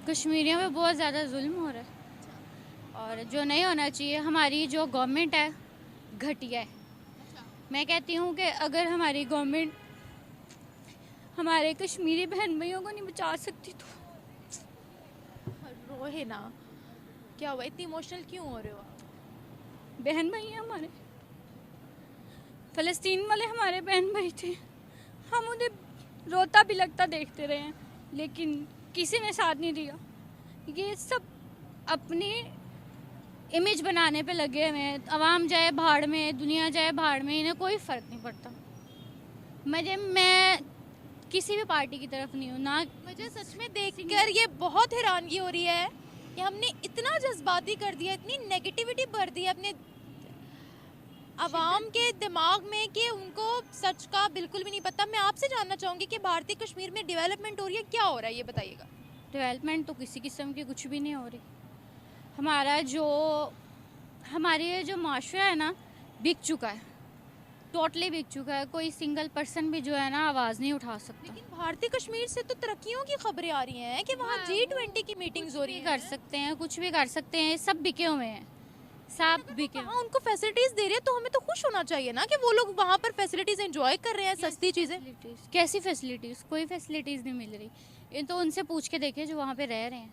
कश्मीरियों पे बहुत ज़्यादा जुल्म हो रहा है और जो नहीं होना चाहिए। हमारी जो गवर्नमेंट है घटिया है। मैं कहती हूँ कि अगर हमारी गवर्नमेंट हमारे कश्मीरी बहन भाइयों को नहीं बचा सकती तो रोए ना, क्या हुआ, इतनी इमोशनल क्यों हो रहे हो आप? बहन भाई हैं हमारे, फ़लस्तीन वाले हमारे बहन भाई थे। हम उन्हें रोता भी लगता देखते रहे हैं लेकिन किसी ने साथ नहीं दिया। ये सब अपनी इमेज बनाने पे लगे हुए हैं। अवाम जाए भाड़ में, दुनिया जाए भाड़ में, इन्हें कोई फ़र्क नहीं पड़ता। मैं किसी भी पार्टी की तरफ नहीं हूँ ना। मुझे सच में देखकर ये बहुत हैरानगी हो रही है कि हमने इतना जज्बाती कर दिया, इतनी नेगेटिविटी भर दी है अपने अवाम के दिमाग में कि उनको सच का बिल्कुल भी नहीं पता। मैं आपसे जानना चाहूँगी कि भारतीय कश्मीर में डेवलपमेंट हो रही है, क्या हो रहा है ये बताइएगा। डेवलपमेंट तो किसी किस्म की कुछ भी नहीं हो रही। हमारे जो माशरा है ना, बिक चुका है, टोटली बिक चुका है। कोई सिंगल पर्सन भी जो है ना आवाज़ नहीं उठा सकता। लेकिन भारतीय कश्मीर से तो तरक्कियों की खबरें आ रही हैं कि वहाँ G20 की मीटिंग्स हो रही हैं। कर सकते हैं, कुछ भी कर सकते हैं। सब बिके हुए हैं, सब बिके हुए हाँ, उनको फैसिलिटीज दे रहे हैं तो हमें तो खुश होना चाहिए ना कि वो लोग वहाँ पर फैसिलिटीज एंजॉय कर रहे हैं, सस्ती चीजें। कैसी फैसिलिटीज़? कोई फैसिलिटीज़ नहीं मिल रही। ये तो उनसे पूछ के देखिए जो वहाँ पे रह रहे हैं।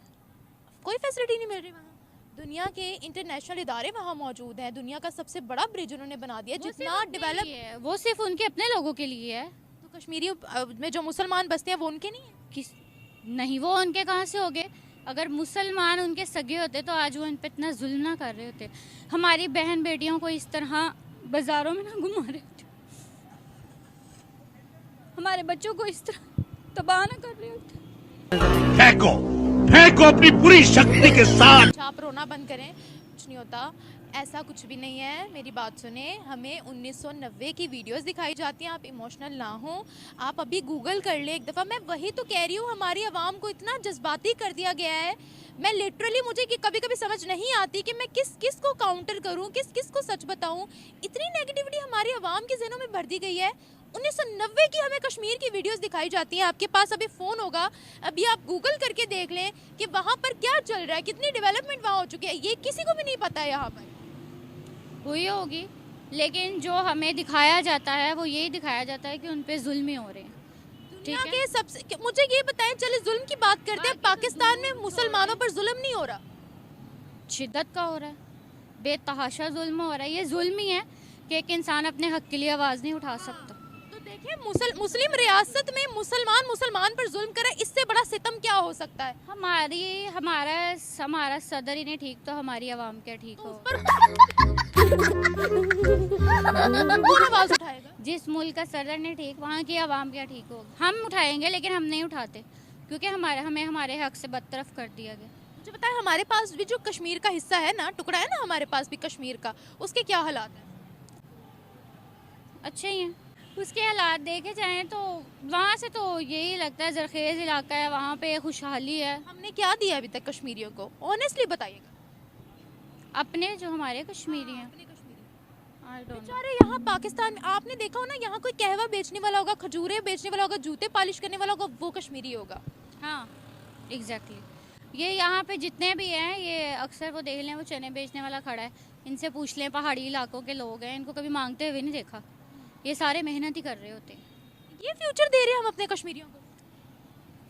कोई फैसिलिटी नहीं मिल रही वहाँ। दुनिया के इंटरनेशनल इदारे वहाँ मौजूद हैं, दुनिया का सबसे बड़ा ब्रिज उन्होंने बना दिया, जितना डेवलप है वो सिर्फ उनके अपने लोगों के लिए है। तो कश्मीरी में जो मुसलमान बसते हैं वो उनके नहीं है। किस नहीं, वो उनके कहाँ से हो गए? अगर मुसलमान उनके सगे होते तो आज वो इन पे इतना जुल्म ना कर रहे होते। हमारी बहन बेटियों को इस तरह बाजारों में ना घुमा रहे होते, हमारे बच्चों को इस तरह तबाह ना कर रहे होते। फेंको फेंको अपनी पूरी शक्ति के साथ। अच्छा, आप रोना बंद करें, कुछ नहीं होता, ऐसा कुछ भी नहीं है। मेरी बात सुने, हमें 1990 की वीडियोस दिखाई जाती हैं। आप इमोशनल ना हो, आप अभी गूगल कर ले एक दफ़ा। मैं वही तो कह रही हूँ, हमारी आवाम को इतना जज्बाती कर दिया गया है। मैं लिटरली, मुझे कि कभी कभी समझ नहीं आती कि मैं किस किस को काउंटर करूँ, किस किस को सच बताऊँ। इतनी नेगेटिविटी हमारी आवाम के ज़हनों में भर दी गई है। 1990 की हमें कश्मीर की वीडियोस दिखाई जाती हैं। आपके पास अभी फ़ोन होगा, अभी आप गूगल करके देख लें कि वहाँ पर क्या चल रहा है, कितनी डेवलपमेंट वहाँ हो चुकी है। ये किसी को भी नहीं पता है यहाँ पर। हुई होगी, लेकिन जो हमें दिखाया जाता है वो यही दिखाया जाता है कि उन पे जुल्म ही हो रहे हैं। दुनिया के सबसे, मुझे ये बताएं, चले जुल्म की बात करते हैं, पाकिस्तान में मुसलमानों पर जुल्म नहीं हो रहा? शिद्दत का हो रहा है, बेतहाशा जुल्म हो रहा है। ये जुल्म ही है कि एक इंसान अपने हक के लिए आवाज़ नहीं उठा सकता। तो देखिए, मुस्लिम रियासत में मुसलमान पर जुल्म करे, इससे बड़ा सितम क्या हो सकता है? हमारा सदर ही नहीं ठीक तो हमारी आवाम क्या ठीक हो? कौन आवाज उठाएगा? जिस मुल्क का सदर नहीं ठीक, वहाँ की आवाम क्या ठीक होगी? हम उठाएंगे, लेकिन हम नहीं उठाते क्योंकि हमें हमारे हक से बदतरफ कर दिया गया। मुझे पता है, हमारे पास भी जो कश्मीर का हिस्सा है ना, टुकड़ा है ना हमारे पास भी कश्मीर का, उसके क्या हालात हैं? अच्छे ही हैं। उसके हालात देखे जाएं तो वहाँ से तो यही लगता है जरखेज़ इलाका है, वहाँ पे खुशहाली है। हमने क्या दिया अभी तक कश्मीरियों को, ऑनेस्टली बताइएगा। अपने जो हमारे कश्मीरी हैं, बेचारे यहाँ पाकिस्तान में आपने देखा हो ना, यहाँ कोई कहवा बेचने वाला होगा, खजूरें बेचने वाला होगा, जूते पॉलिश करने वाला होगा, वो कश्मीरी होगा। हाँ, एग्जैक्टली। ये यहाँ पे जितने भी हैं, ये अक्सर वो देख लें, वो चने बेचने वाला खड़ा है, इनसे पूछ लें, पहाड़ी इलाकों के लोग हैं, इनको कभी मांगते हुए नहीं देखा। ये सारे मेहनत ही कर रहे होते हैं। ये फ्यूचर दे रहे हैं हम अपने कश्मीरियों को?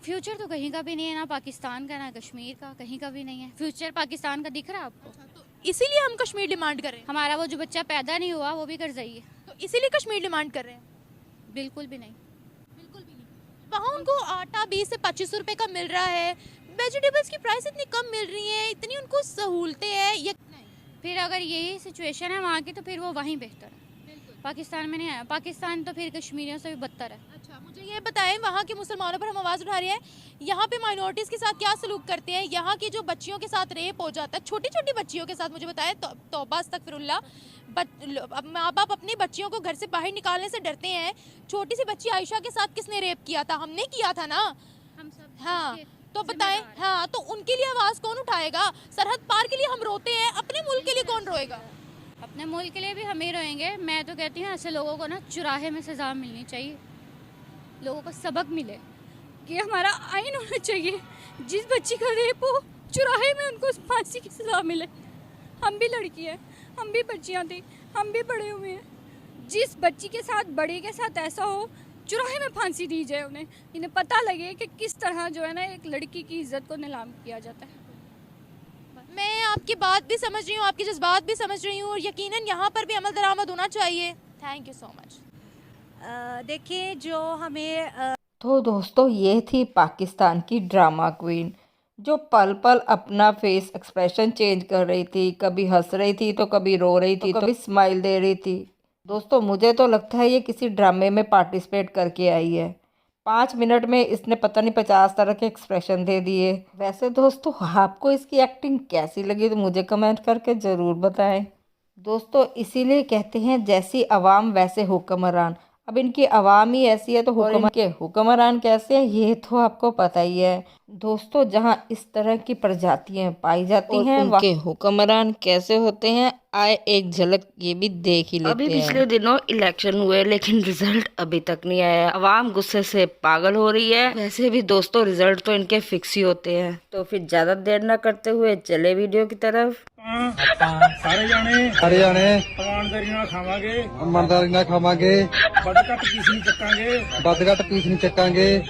फ्यूचर तो कहीं का भी नहीं है, ना पाकिस्तान का ना कश्मीर का, कहीं का भी नहीं है। फ्यूचर पाकिस्तान का दिख रहा है आपको? तो इसीलिए हम कश्मीर डिमांड कर रहे हैं। हमारा वो जो बच्चा पैदा नहीं हुआ वो भी कर्ज़ई है, तो इसीलिए कश्मीर डिमांड कर रहे हैं? बिल्कुल भी नहीं, बिल्कुल भी नहीं। वहाँ उनको आटा 20 से 25 रुपए का मिल रहा है, वेजिटेबल्स की प्राइस इतनी कम मिल रही है, इतनी उनको सहूलतें हैं। ये फिर अगर यही सिचुएशन है वहाँ की तो फिर वो वहीं बेहतर है। पाकिस्तान में नहीं आया, पाकिस्तान तो फिर कश्मीरियों से भी बदतर है। अच्छा, मुझे ये बताएं, वहाँ के मुसलमानों पर हम आवाज़ उठा रहे हैं, यहाँ पे माइनॉरिटीज़ के साथ क्या सलूक करते हैं? यहाँ की जो बच्चियों के साथ रेप हो जाता है, छोटी छोटी बच्चियों के साथ, मुझे बताएं, तौबा अस्तगफिरुल्लाह, माँ बाप अपनी बच्चियों को घर से बाहर निकालने से डरते हैं। छोटी सी बच्ची आयशा के साथ किसने रेप किया था? हमने किया था ना, हम सब। हाँ, तो बताएं, हाँ, तो उनके लिए आवाज़ कौन उठाएगा? सरहद पार के लिए हम रोते हैं, अपने मुल्क के लिए कौन रोएगा? अपने मुल्क के लिए भी हम ही रोएंगे। मैं तो कहती हूँ ऐसे लोगों को ना चुराहे में सज़ा मिलनी चाहिए, लोगों को सबक मिले कि हमारा आइन होना चाहिए जिस बच्ची का रेप हो चौराहे में उनको फांसी की सजा मिले। हम भी लड़की हैं, हम भी बच्चियां थी, हम भी बड़े हुए हैं। जिस बच्ची के साथ, बड़े के साथ ऐसा हो, चौराहे में फांसी दी जाए उन्हें। इन्हें पता लगे कि किस तरह जो है ना एक लड़की की इज्जत को नीलाम किया जाता है। मैं आपकी बात भी समझ रही हूँ, आपके जज्बात भी समझ रही हूँ, और यकीनन यहाँ पर भी अमल दरामद होना चाहिए। Thank you so much. देखिए जो हमें तो दोस्तों ये थी पाकिस्तान की ड्रामा क्वीन, जो पल पल अपना फेस एक्सप्रेशन चेंज कर रही थी। कभी हंस रही थी तो कभी रो रही थी, तो कभी स्माइल दे रही थी। दोस्तों मुझे तो लगता है ये किसी ड्रामे में पार्टिसिपेट करके आई है। 5 मिनट में इसने पता नहीं 50 तरह के एक्सप्रेशन दे दिए। वैसे दोस्तों आपको इसकी एक्टिंग कैसी लगी तो मुझे कमेंट करके ज़रूर बताएं। दोस्तों इसीलिए कहते हैं जैसी आवाम वैसे हुक्मरान। अब इनकी आवाम ही ऐसी है तो हुक्मरान कैसे हैं ये तो आपको पता ही है। दोस्तों जहां इस तरह की प्रजातियां पाई जाती हैं उनके हुक्मरान कैसे होते हैं आए एक झलक ये भी देख ही लेते हैं। अभी पिछले दिनों इलेक्शन हुए लेकिन रिजल्ट अभी तक नहीं आया। आवाम गुस्से से पागल हो रही है। वैसे भी दोस्तों रिजल्ट तो इनके फिक्स ही होते हैं। तो फिर ज्यादा देर न करते हुए चले वीडियो की तरफ। ਸਾਰੇ ਜਾਣੇ ਇਮਾਨਦਾਰੀ ਨਾਲ ਖਾਵਾਂਗੇ ਵੱਧ ਘੱਟ ਪੀਸ ਨਹੀਂ ਚੱਕਾਂਗੇ।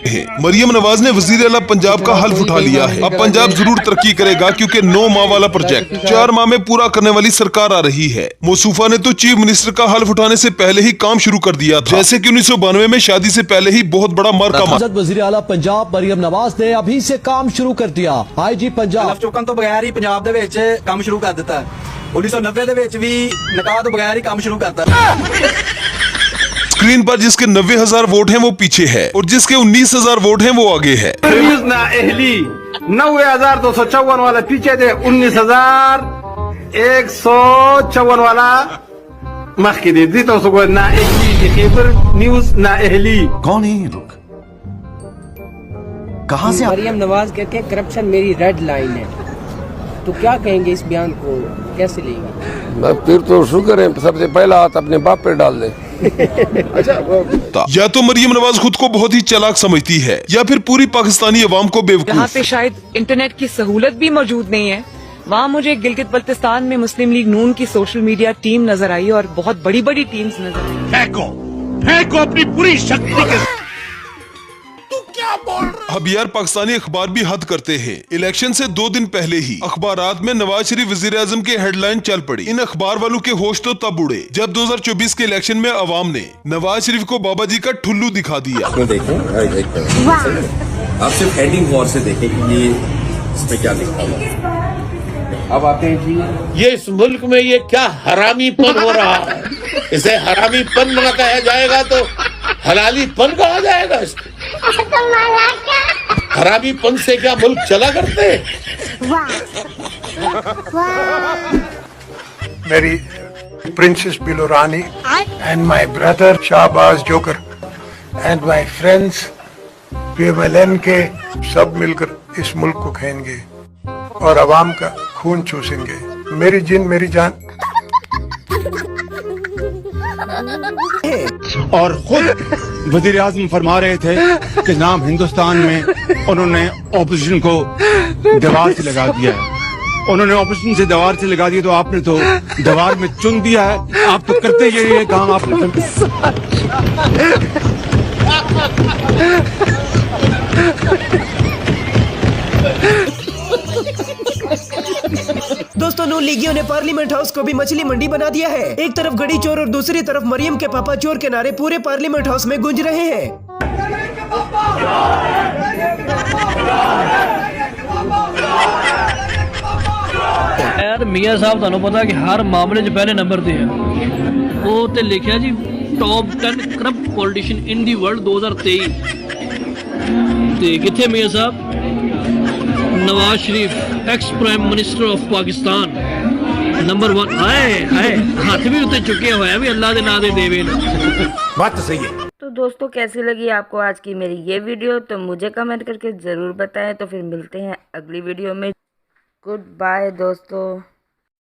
मरियम नवाज ने वजीर आला पंजाब का हल्फ उठा लिया है। अब पंजाब जरूर तरक्की करेगा क्योंकि 9 माह वाला प्रोजेक्ट 4 माह में पूरा करने वाली सरकार आ रही है। मौसूफा ने तो चीफ मिनिस्टर का हल्फ उठाने से पहले ही काम शुरू कर दिया था। जैसे कि 1992 में शादी से पहले ही बहुत बड़ा मरका वजीर आला पंजाब मरियम नवाज ने अभी से काम शुरू कर दिया। IG पंजाब ਹਲਫ ਚੁੱਕਣ ਤੋਂ ਬਗੈਰ ਹੀ ਪੰਜਾਬ ਦੇ ਵਿੱਚ ਕੰਮ ਸ਼ੁਰੂ ਕਰ ਦਿੱਤਾ। 1990 ਦੇ ਵਿੱਚ ਵੀ ਨਿਕਾਹ ਤੋਂ ਬਗੈਰ ਹੀ ਕੰਮ ਸ਼ੁਰੂ ਕਰਤਾ। स्क्रीन पर जिसके 90,000 वोट हैं वो पीछे है और जिसके 19,000 वोट हैं वो आगे है। 90,254 वाला पीछे थे, 19,154 वाला मखकी दी तो उसको ना एहली खैबर न्यूज ना एहली। कौन है ये लोग, कहां से? मरियम नवाज कहते हैं करप्शन मेरी रेड लाइन है, तो क्या कहेंगे इस बयान को, कैसे लेंगे? फिर तो शुक्र है सबसे पहला हाथ अपने बाप पे डाल दे। या तो मरियम नवाज खुद को बहुत ही चालाक समझती है या फिर पूरी पाकिस्तानी अवाम को बेवकूफ। यहाँ पे शायद इंटरनेट की सहूलत भी मौजूद नहीं है। वहाँ मुझे गिलगित बल्तिस्तान में मुस्लिम लीग नून की सोशल मीडिया टीम नजर आई और बहुत बड़ी बड़ी टीम्स नजर आई। फेंको अपनी पूरी शक्ति के। अब यार पाकिस्तानी अखबार भी हद करते हैं। इलेक्शन से 2 दिन पहले ही अखबारात में नवाज शरीफ वजीर आजम के हेडलाइन चल पड़ी। इन अखबार वालों के होश तो तब उड़े जब 2024 के इलेक्शन में अवाम ने नवाज शरीफ को बाबा जी का ठुल्लू दिखा दिया। आप सिर्फ हेडिंग वॉर से देखें ये इसमें क्या लिखा हुआ। अब आते हैं जी, ये इस मुल्क में ये क्या हरामीपन हो रहा है। इसे हरामीपन न कहा जाएगा तो हलालीपन कहा जाएगा। इसको हरामीपन से क्या मुल्क चला करते? मेरी princess below Rani and my brother Shahbaz joker and my friends PMLN के सब मिलकर इस मुल्क को खाएंगे और आवाम का खून चूसेंगे। मेरी जिन मेरी जान। और खुद वजीर आजम फरमा रहे थे कि नाम हिंदुस्तान में उन्होंने ऑपोजिशन को दीवार से लगा दिया है। उन्होंने ऑपोजिशन से दीवार से लगा दिया तो आपने तो दीवार में चुन दिया है। आप तो करते ही ये काम आपने। दोस्तों नून लीगियों ने पार्लियामेंट हाउस को भी मछली मंडी बना दिया है। एक तरफ गड़ी चोर और दूसरी तरफ मरियम के पापा चोर के नारे पूरे पार्लियामेंट हाउस में गूंज रहे हैं। यार मियां साहब ਤੁਹਾਨੂੰ ਪਤਾ ਕਿ ਹਰ ਮਾਮਲੇ 'ਚ ਪਹਿਲੇ ਨੰਬਰ ਤੇ ਹੈ। ਉਹ ਤੇ ਲਿਖਿਆ ਜੀ top 10 corrupt politician in the world 2023 ਤੇ ਕਿੱਥੇ ਮਿयां साहब Nawaz Sharif ex prime minister of Pakistan number 1 आए हाथ भी उत्ते चुके हुए हैं भी अल्लाह दे नाम दे देवे। बात सही है। तो दोस्तों कैसी लगी आपको आज की मेरी ये वीडियो तो मुझे कमेंट करके ज़रूर बताएं। तो फिर मिलते हैं अगली वीडियो में। गुड बाय दोस्तों।